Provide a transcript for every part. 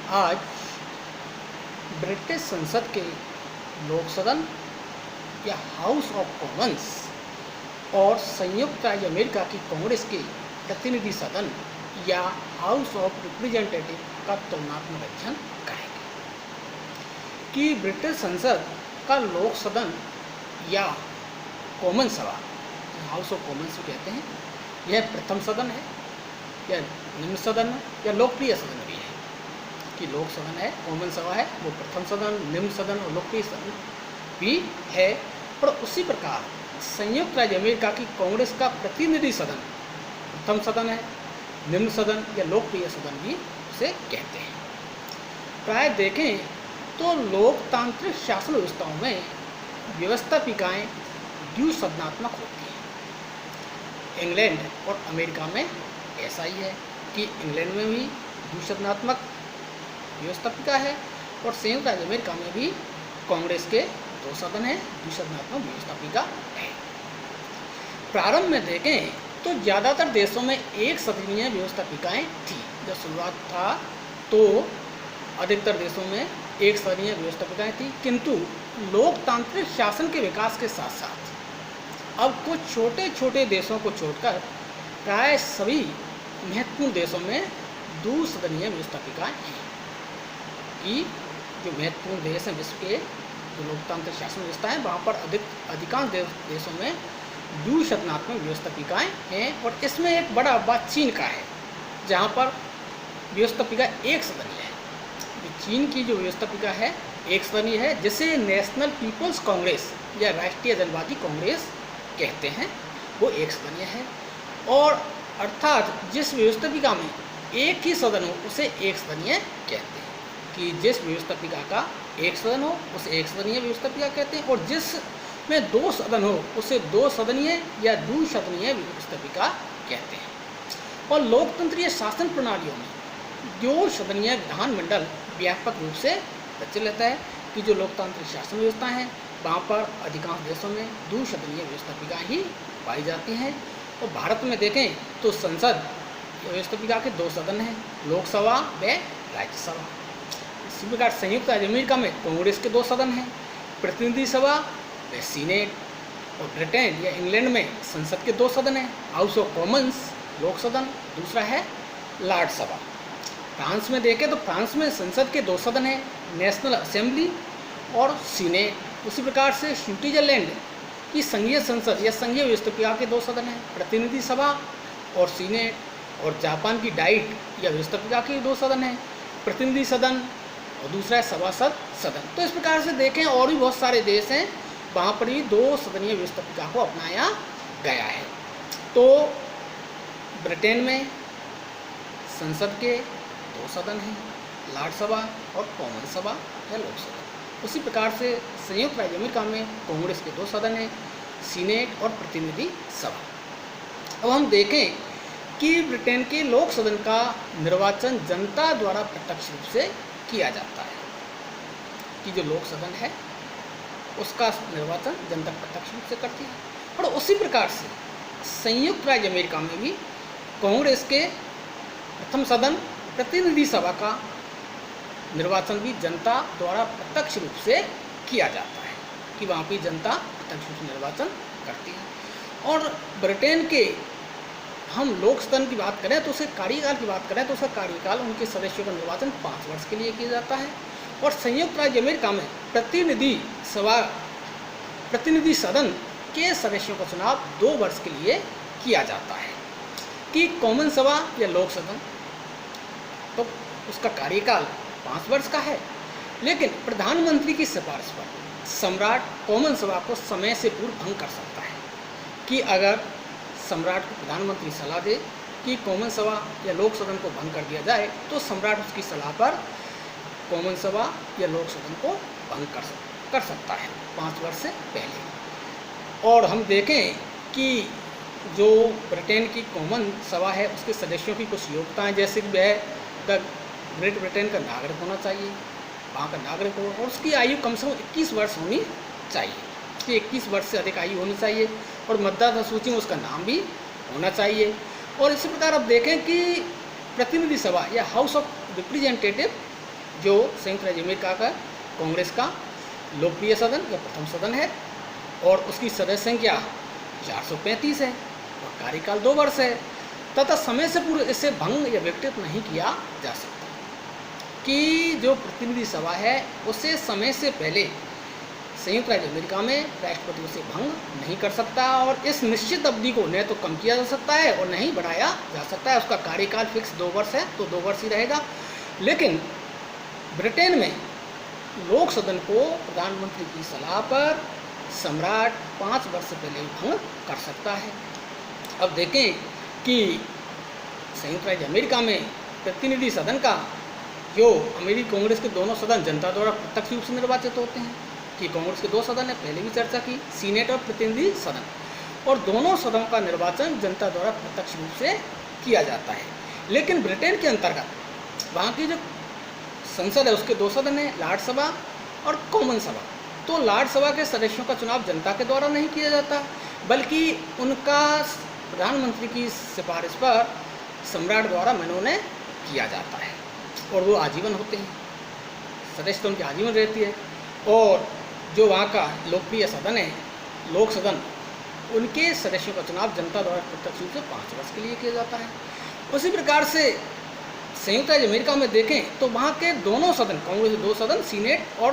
आज ब्रिटिश संसद के लोक सदन या हाउस ऑफ कॉमन्स और संयुक्त राज्य अमेरिका की कांग्रेस के प्रतिनिधि सदन या हाउस ऑफ रिप्रेजेंटेटिव का तुलनात्मक अध्ययन करेंगे कि ब्रिटिश संसद का लोक सदन या कॉमन सभा, हाउस ऑफ कॉमन्स कहते हैं, यह प्रथम सदन है या निम्न सदन है या लोकप्रिय सदन भी है। कि लोक सदन है, कॉमन सभा है, वो प्रथम सदन, निम्न सदन और लोकप्रिय सदन भी है। और उसी प्रकार संयुक्त राज्य अमेरिका की कांग्रेस का प्रतिनिधि सदन प्रथम सदन है, निम्न सदन या लोकप्रिय सदन भी उसे कहते हैं। प्राय देखें तो लोकतांत्रिक शासन व्यवस्थाओं में व्यवस्थापिकाएँ द्विसदनात्मक होती हैं। इंग्लैंड और अमेरिका में ऐसा ही है कि इंग्लैंड में भी द्विसदनात्मक व्यवस्थापिका है और संयुक्त राज्य अमेरिका में भी कांग्रेस के दो सदन है, द्विसदनात्मक व्यवस्थापिका है। प्रारंभ में देखें तो ज़्यादातर देशों में एक सदनीय व्यवस्थापिकाएँ थी। जब शुरुआत था तो अधिकतर देशों में एक सदनीय व्यवस्थापिकाएँ थी, किंतु लोकतांत्रिक शासन के विकास के साथ साथ अब कुछ छोटे छोटे देशों को छोड़कर प्राय सभी महत्वपूर्ण देशों में द्विसदनीय व्यवस्थापिकाएँ हैं। कि जो महत्वपूर्ण देश हैं विश्व के, जो लोकतांत्रिक शासन व्यवस्था है, वहाँ पर अधिकांश देशों में द्विसदनात्मक व्यवस्थापिकाएँ हैं। और इसमें एक बड़ा बात चीन का है, जहाँ पर व्यवस्थापिका एक सदनीय है। चीन की जो व्यवस्थापिका है एक सदनीय है, जिसे नेशनल पीपल्स कांग्रेस या राष्ट्रीय जनवादी कांग्रेस कहते हैं, वो एक सदनीय है। और अर्थात जिस व्यवस्थापिका में एक ही सदन हो उसे एक सदनीय कहते हैं। कि जिस व्यवस्थापिका का एक सदन हो उसे एक सदनीय व्यवस्थापिका कहते हैं, और जिसमें दो सदन हो उसे दो सदनीय या द्विसदनीय व्यवस्थापिका कहते हैं। और लोकतंत्रीय शासन प्रणालियों में दो सदनीय विधानमंडल व्यापक रूप से प्रचलित है। कि जो लोकतांत्रिक शासन व्यवस्था है वहाँ पर अधिकांश देशों में द्विसदनीय व्यवस्थापिका ही पाई जाती हैं। और भारत में देखें तो संसद व्यवस्थापिका के दो सदन हैं, लोकसभा व राज्यसभा। इसी प्रकार संयुक्त राज्य अमेरिका में कांग्रेस के दो सदन हैं, प्रतिनिधि सभा व सीनेट। और ब्रिटेन या इंग्लैंड में संसद के दो सदन हैं, हाउस ऑफ कॉमन्स लोक सदन, दूसरा है लॉर्ड सभा। फ्रांस में देखें तो फ्रांस में संसद के दो सदन हैं, नेशनल असेंबली और सीनेट। उसी प्रकार से स्विट्जरलैंड की संघीय संसद या संघीय व्यवस्थापिका के दो सदन हैं, प्रतिनिधि सभा और सीनेट। और जापान की डाइट या व्यवस्थापिका के दो सदन हैं, प्रतिनिधि सदन और दूसरा है सभासद सदन। तो इस प्रकार से देखें और भी बहुत सारे देश हैं वहाँ पर भी दो सदनीय व्यवस्थापिका को अपनाया गया है। तो ब्रिटेन में संसद के दो सदन हैं, लॉर्ड सभा और कॉमन सभा या लोकसभा। उसी प्रकार से संयुक्त राज्य अमेरिका में कांग्रेस के दो सदन हैं, सीनेट और प्रतिनिधि सभा। अब हम देखें कि ब्रिटेन के लोक सदन का निर्वाचन जनता द्वारा प्रत्यक्ष रूप से किया जाता है। कि जो लोक सदन है उसका निर्वाचन जनता प्रत्यक्ष रूप से करती है। और उसी प्रकार से संयुक्त राज्य अमेरिका में भी कांग्रेस के प्रथम सदन प्रतिनिधि सभा का निर्वाचन भी जनता द्वारा प्रत्यक्ष रूप से किया जाता है। कि वहाँ भी जनता प्रत्यक्ष रूप से निर्वाचन करती है। और ब्रिटेन के हम लोक सदन की बात करें तो उसे कार्यकाल की बात करें तो उसका कार्यकाल, उनके सदस्यों का निर्वाचन 5 वर्ष के लिए किया जाता है। और संयुक्त राज्य अमेरिका में प्रतिनिधि सदन के सदस्यों का चुनाव 2 वर्ष के लिए किया जाता है। कि कॉमन सभा या लोक सदन तो उसका कार्यकाल 5 वर्ष का है, लेकिन प्रधानमंत्री की सिफारिश पर सम्राट कॉमन सभा को समय से पूर्व भंग कर सकता है। कि अगर सम्राट को प्रधानमंत्री सलाह दे कि कॉमन सभा या लोक सदन को भंग कर दिया जाए तो सम्राट उसकी सलाह पर कॉमन सभा या लोक सदन को भंग कर सकता है 5 वर्ष से पहले। और हम देखें कि जो ब्रिटेन की कॉमन सभा है उसके सदस्यों की कुछ योग्यताएँ, जैसे कि वह ग्रेट ब्रिटेन का नागरिक होना चाहिए, वहाँ का नागरिक हो, और उसकी आयु कम से कम 21 वर्ष होनी चाहिए। उसकी 21 वर्ष से अधिक आयु होनी चाहिए और मतदाता सूची में उसका नाम भी होना चाहिए। और इसी प्रकार अब देखें कि प्रतिनिधि सभा या हाउस ऑफ रिप्रेजेंटेटिव जो संयुक्त राज्य अमेरिका का कांग्रेस का लोकप्रिय सदन या प्रथम सदन है और उसकी सदस्य संख्या 435 है और कार्यकाल 2 वर्ष है तथा समय से पूर्व इसे भंग या विघटित नहीं किया जा सकता। कि जो प्रतिनिधि सभा है उसे समय से पहले संयुक्त राज्य अमेरिका में राष्ट्रपति उसे भंग नहीं कर सकता और इस निश्चित अवधि को न तो कम किया जा सकता है और न ही बढ़ाया जा सकता है। उसका कार्यकाल फिक्स 2 वर्ष है तो 2 वर्ष ही रहेगा। लेकिन ब्रिटेन में लोक सदन को प्रधानमंत्री की सलाह पर सम्राट 5 वर्ष से पहले भंग कर सकता है। अब देखें कि संयुक्त राज्य अमेरिका में प्रतिनिधि सदन का जो अमेरिकी कांग्रेस के दोनों सदन जनता द्वारा प्रत्यक्ष रूप से निर्वाचित होते हैं कि कांग्रेस के 2 सदन है, पहले भी चर्चा की, सीनेट और प्रतिनिधि सदन, और दोनों सदनों का निर्वाचन जनता द्वारा प्रत्यक्ष रूप से किया जाता है। लेकिन ब्रिटेन के अंतर्गत वहाँ की जो संसद है उसके 2 सदन हैं, लॉर्ड सभा और कॉमन सभा। तो लॉर्ड सभा के सदस्यों का चुनाव जनता के द्वारा नहीं किया जाता बल्कि उनका प्रधानमंत्री की सिफारिश पर सम्राट द्वारा मनोनयन किया जाता है और वो आजीवन होते हैं, सदस्यता उनकी आजीवन रहती है। और जो वहाँ का लोकप्रिय सदन है लोक सदन, उनके सदस्यों का चुनाव जनता द्वारा प्रत्यक्ष रूप से 5 वर्ष के लिए किया जाता है। उसी प्रकार से संयुक्त राज्य अमेरिका में देखें तो वहाँ के दोनों सदन, कांग्रेस के 2 सदन, सीनेट और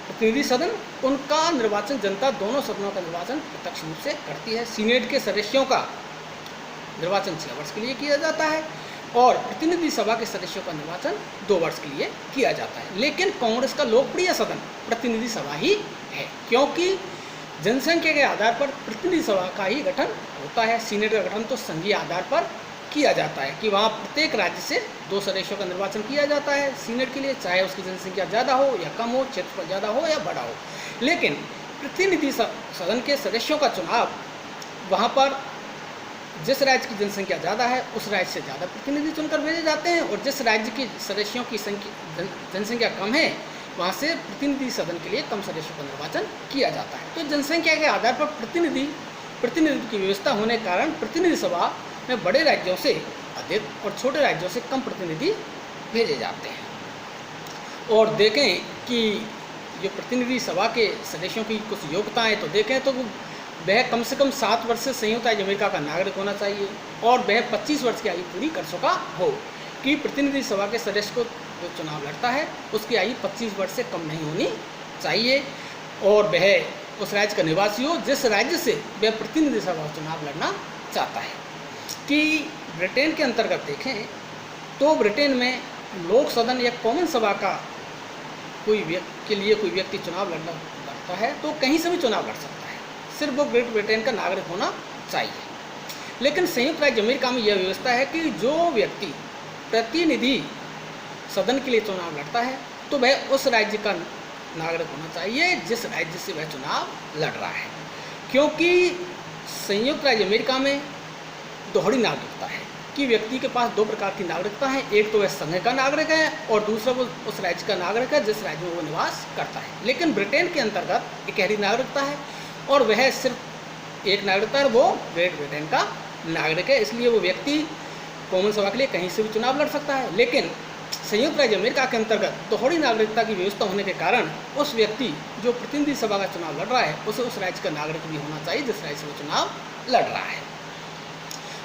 प्रतिनिधि सदन, उनका निर्वाचन जनता दोनों सदनों का निर्वाचन प्रत्यक्ष रूप से करती है। सीनेट के सदस्यों का निर्वाचन 6 वर्ष के लिए किया जाता है और प्रतिनिधि सभा के सदस्यों का निर्वाचन 2 वर्ष के लिए किया जाता है। लेकिन कांग्रेस का लोकप्रिय सदन प्रतिनिधि सभा ही है क्योंकि जनसंख्या के आधार पर प्रतिनिधि सभा का ही गठन होता है। सीनेट का गठन तो संघीय आधार पर किया जाता है कि वहाँ प्रत्येक राज्य से 2 सदस्यों का निर्वाचन किया जाता है सीनेट के लिए, चाहे उसकी जनसंख्या ज़्यादा हो या कम हो, क्षेत्रफल ज़्यादा हो या बड़ा हो। लेकिन प्रतिनिधि सदन के सदस्यों का चुनाव वहाँ पर जिस राज्य की जनसंख्या ज़्यादा है उस राज्य से ज़्यादा प्रतिनिधि चुनकर भेजे जाते हैं और जिस राज्य की सदस्यों की जनसंख्या कम है वहाँ से प्रतिनिधि सदन के लिए कम सदस्यों का निर्वाचन किया जाता है। तो जनसंख्या के आधार पर प्रतिनिधित्व की व्यवस्था होने के कारण प्रतिनिधि सभा में बड़े राज्यों से अधिक और छोटे राज्यों से कम प्रतिनिधि भेजे जाते हैं। और देखें कि जो प्रतिनिधि सभा के सदस्यों की कुछ योग्यताएँ तो देखें तो वह कम से कम 7 वर्ष से संयुक्त राज्य अमेरिका का नागरिक होना चाहिए और वह 25 वर्ष की आयु पूरी कर चुका हो। कि प्रतिनिधि सभा के सदस्य को जो चुनाव लड़ता है उसकी आयु 25 वर्ष से कम नहीं होनी चाहिए और वह उस राज्य का निवासी हो जिस राज्य से वह प्रतिनिधि सभा चुनाव लड़ना चाहता है। कि ब्रिटेन के अंतर्गत देखें तो ब्रिटेन में लोक सदन या कॉमन सभा का कोई व्यक्ति चुनाव लड़ता है तो कहीं से भी चुनाव लड़ सकता है, सिर्फ वो ग्रेट ब्रिटेन का नागरिक होना चाहिए। लेकिन संयुक्त राज्य अमेरिका में यह व्यवस्था है कि जो व्यक्ति प्रतिनिधि सदन के लिए चुनाव लड़ता है तो वह उस राज्य का नागरिक होना चाहिए जिस राज्य से वह चुनाव लड़ रहा है। क्योंकि संयुक्त राज्य अमेरिका में दोहरी नागरिकता है कि व्यक्ति के पास 2 प्रकार की नागरिकता है, एक तो वह संघ का नागरिक है और दूसरा वो उस राज्य का नागरिक है जिस राज्य में वो निवास करता है। लेकिन ब्रिटेन के अंतर्गत इकहरी नागरिकता है और वह सिर्फ एक नागरिकता है, वो ग्रेट ब्रिटेन का नागरिक है। इसलिए वो व्यक्ति कॉमन सभा के लिए कहीं से भी चुनाव लड़ सकता है। लेकिन संयुक्त राज्य अमेरिका के अंतर्गत दोहरी नागरिकता की व्यवस्था होने के कारण उस व्यक्ति जो प्रतिनिधि सभा का चुनाव लड़ रहा है उसे उस राज्य का नागरिक भी होना चाहिए जिस राज्य से वो चुनाव लड़ रहा है।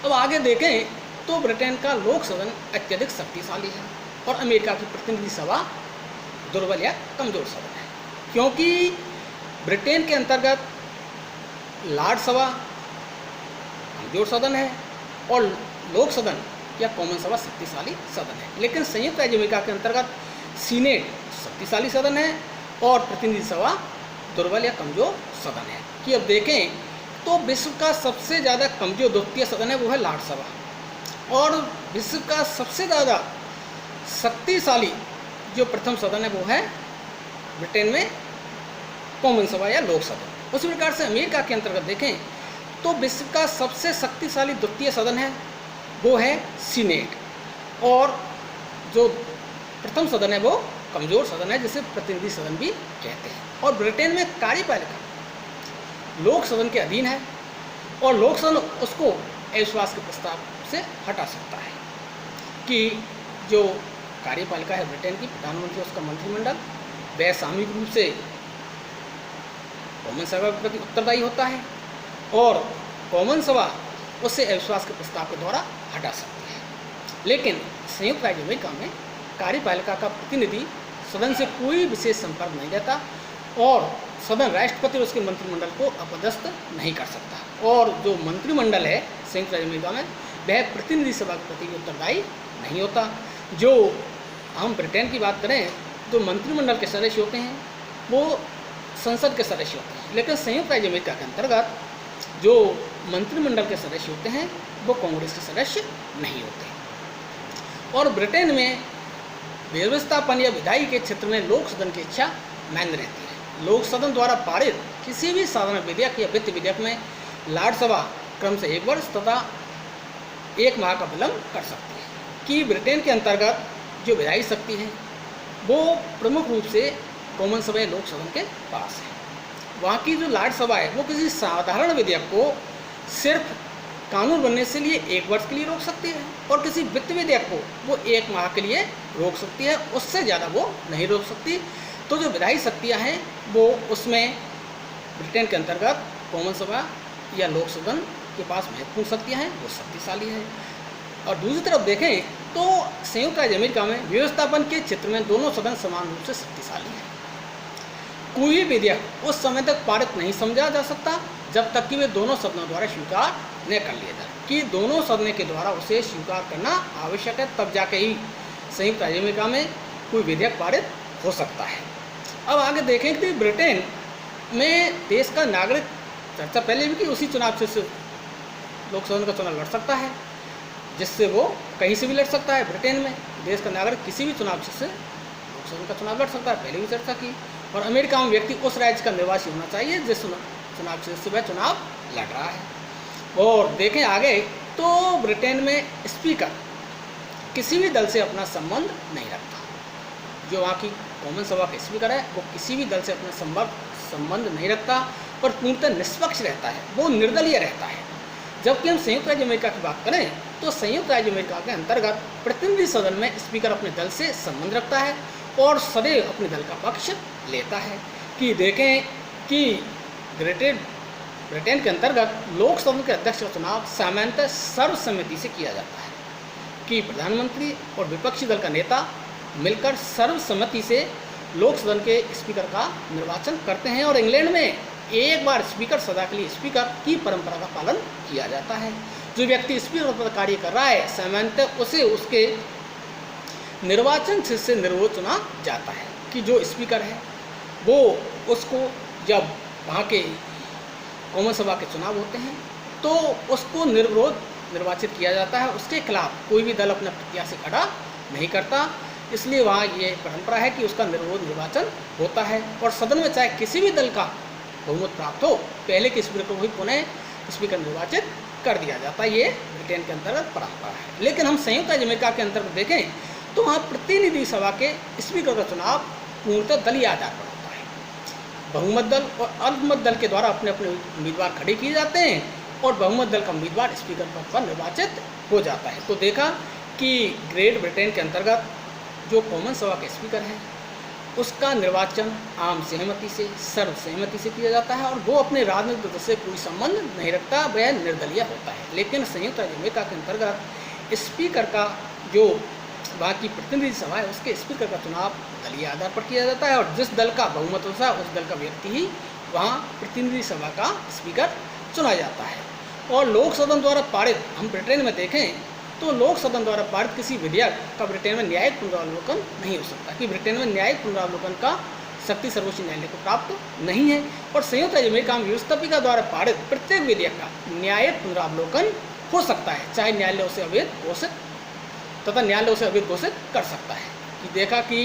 अब आगे देखें तो ब्रिटेन का लोक सदन अत्यधिक शक्तिशाली है और अमेरिका की प्रतिनिधि सभा दुर्बल या कमजोर सदन है। क्योंकि ब्रिटेन के अंतर्गत लॉर्ड सभा कमजोर सदन है और लोक सदन या कॉमन सभा शक्तिशाली सदन है। लेकिन संयुक्त राज्य अमेरिका के अंतर्गत सीनेट शक्तिशाली सदन है और प्रतिनिधि सभा दुर्बल या कमजोर सदन है। कि अब देखें तो विश्व का सबसे ज़्यादा कमजोर द्वितीय सदन है वो है लॉर्ड सभा और विश्व का सबसे ज़्यादा शक्तिशाली जो प्रथम सदन है वो है ब्रिटेन में कॉमन सभा या लोक सदन। उसी प्रकार से अमेरिका के अंतर्गत देखें तो विश्व का सबसे शक्तिशाली द्वितीय सदन है वो है सीनेट और जो प्रथम सदन है वो कमजोर सदन है जिसे प्रतिनिधि सदन भी कहते हैं। और ब्रिटेन में कार्यपालिका लोक सदन के अधीन है और लोक सदन उसको अविश्वास के प्रस्ताव से हटा सकता है। कि जो कार्यपालिका है ब्रिटेन की, प्रधानमंत्री उसका मंत्रिमंडल, वह सामूहिक रूप से कॉमन सभा के प्रति उत्तरदायी होता है और कॉमन सभा उससे अविश्वास के प्रस्ताव के द्वारा हटा सकती है। लेकिन संयुक्त राज्य अमेरिका में कार्यपालिका का प्रतिनिधि सदन से कोई विशेष संपर्क नहीं रहता और सदन राष्ट्रपति और उसके मंत्रिमंडल को अपदस्थ नहीं कर सकता। और जो मंत्रिमंडल है संयुक्त राज्य अमेरिका में, वह प्रतिनिधि सभा के प्रति उत्तरदायी नहीं होता। जो हम ब्रिटेन की बात करें तो मंत्रिमंडल के सदस्य होते हैं वो संसद के सदस्य होते हैं, लेकिन संयुक्त राज्य अमेरिका के अंतर्गत जो मंत्रिमंडल के सदस्य होते हैं वो कांग्रेस के सदस्य नहीं होते। और ब्रिटेन में व्यवस्थापन या विधायी के क्षेत्र में लोक सदन की इच्छा मान्य रहती है। लोक सदन द्वारा पारित किसी भी साधारण विधेयक या वित्त विधेयक में राज्यसभा क्रम से 1 वर्ष तथा 1 माह का विलंब कर सकती है। कि ब्रिटेन के अंतर्गत जो विधायी शक्ति है वो प्रमुख रूप से कॉमन सभा या लोक सदन के पास है। वहाँ की जो राज्यसभा है वो किसी साधारण विधेयक को सिर्फ कानून बनने से लिए 1 वर्ष के लिए रोक सकती है और किसी वित्त विधेयक को वो 1 माह के लिए रोक सकती है, उससे ज़्यादा वो नहीं रोक सकती। तो जो विधायी शक्तियाँ हैं वो उसमें ब्रिटेन के अंतर्गत कॉमन सभा या लोक सदन के पास महत्वपूर्ण शक्तियाँ हैं, वो शक्तिशाली हैं। और दूसरी तरफ देखें तो संयुक्त राज्य अमेरिका में व्यवस्थापन के क्षेत्र में दोनों सदन समान रूप से शक्तिशाली हैं। कोई भी विधेयक उस समय तक पारित नहीं समझा जा सकता जब तक कि वे दोनों सदनों द्वारा स्वीकार न कर लिया जाए, कि दोनों सदनों के द्वारा उसे स्वीकार करना आवश्यक है, तब जाके ही संयुक्त राज्य अमेरिका में कोई विधेयक पारित हो सकता है। अब आगे देखें कि ब्रिटेन में देश का नागरिक, चर्चा पहले भी की, उसी चुनाव से लोक सदन का चुनाव लड़ सकता है, जिससे वो कहीं से भी लड़ सकता है। ब्रिटेन में देश का नागरिक किसी भी चुनाव से लोक सदन का चुनाव लड़ सकता है, पहले भी चर्चा की। और अमेरिका में व्यक्ति उस राज्य का निवासी होना चाहिए जिस चुनाव से वह चुनाव लड़ रहा है। और देखें आगे तो ब्रिटेन में स्पीकर किसी भी दल से अपना संबंध नहीं रखता। जो वहाँ की कॉमन सभा का स्पीकर है वो किसी भी दल से अपना संबंध नहीं रखता और पूर्णतः निष्पक्ष रहता है, वो निर्दलीय रहता है। जबकि हम संयुक्त राज्य अमेरिका की बात करें तो संयुक्त राज्य अमेरिका के अंतर्गत प्रतिनिधि सदन में स्पीकर अपने दल से संबंध रखता है और सदैव अपने दल का पक्ष लेता है। कि देखें कि ब्रिटेन के अंतर्गत लोक सदन के अध्यक्ष का चुनाव सामान्यतः सर्वसम्मति से किया जाता है, कि प्रधानमंत्री और विपक्षी दल का नेता मिलकर सर्वसम्मति से लोक सदन के स्पीकर का निर्वाचन करते हैं। और इंग्लैंड में एक बार स्पीकर सदा के लिए स्पीकर की परंपरा का पालन किया जाता है। जो व्यक्ति स्पीकर पर कार्य कर रहा है सामान्यतः उसे उसके निर्वाचन से निर्विरोध चुना जाता है। कि जो स्पीकर है वो उसको जब वहाँ के कॉमन सभा के चुनाव होते हैं तो उसको निर्विरोध निर्वाचित किया जाता है, उसके खिलाफ कोई भी दल अपना प्रत्याशी खड़ा नहीं करता। इसलिए वहाँ ये परंपरा है कि उसका निर्विरोध निर्वाचन होता है और सदन में चाहे किसी भी दल का बहुमत प्राप्त हो, पहले के स्पीकर को ही पुनः स्पीकर निर्वाचित कर दिया जाता है। ये ब्रिटेन के अंतर्गत परंपरा है। लेकिन हम संयुक्त राज्य अमेरिका के अंतर्गत देखें तो वहाँ प्रतिनिधि सभा के स्पीकर का चुनाव पूर्णतः दलीय आधार पर होता है। बहुमत दल और अल्पमत दल के द्वारा अपने अपने उम्मीदवार खड़े किए जाते हैं और बहुमत दल का उम्मीदवार स्पीकर पद पर निर्वाचित हो जाता है। तो देखा कि ग्रेट ब्रिटेन के अंतर्गत जो कॉमन सभा के स्पीकर हैं उसका निर्वाचन आम सहमति से, सर्वसहमति से किया जाता है और वो अपने राजनीतिक दल से कोई संबंध नहीं रखता, वह निर्दलीय होता है। लेकिन संयुक्त राज्य अमेरिका के अंतर्गत स्पीकर का जो वहाँ की प्रतिनिधि सभा है उसके स्पीकर का चुनाव दलीय आधार पर किया जाता है और जिस दल का बहुमत होता है उस दल का व्यक्ति ही वहाँ प्रतिनिधि सभा का स्पीकर चुना जाता है। और लोक सदन द्वारा पारित हम ब्रिटेन में देखें तो लोक सदन द्वारा पारित किसी विधेयक का ब्रिटेन में न्यायिक पुनरावलोकन नहीं हो सकता, कि ब्रिटेन में न्यायिक पुनरावलोकन का शक्ति सर्वोच्च न्यायालय को प्राप्त नहीं है। और संयुक्त राज्य अमेरिका में व्यवस्थापिका द्वारा पारित प्रत्येक विधेयक का न्यायिक पुनरावलोकन हो सकता है, चाहे न्यायालय उसे अवैध घोषित तथा न्यायालय उसे अवैध घोषित कर सकता है। कि देखा कि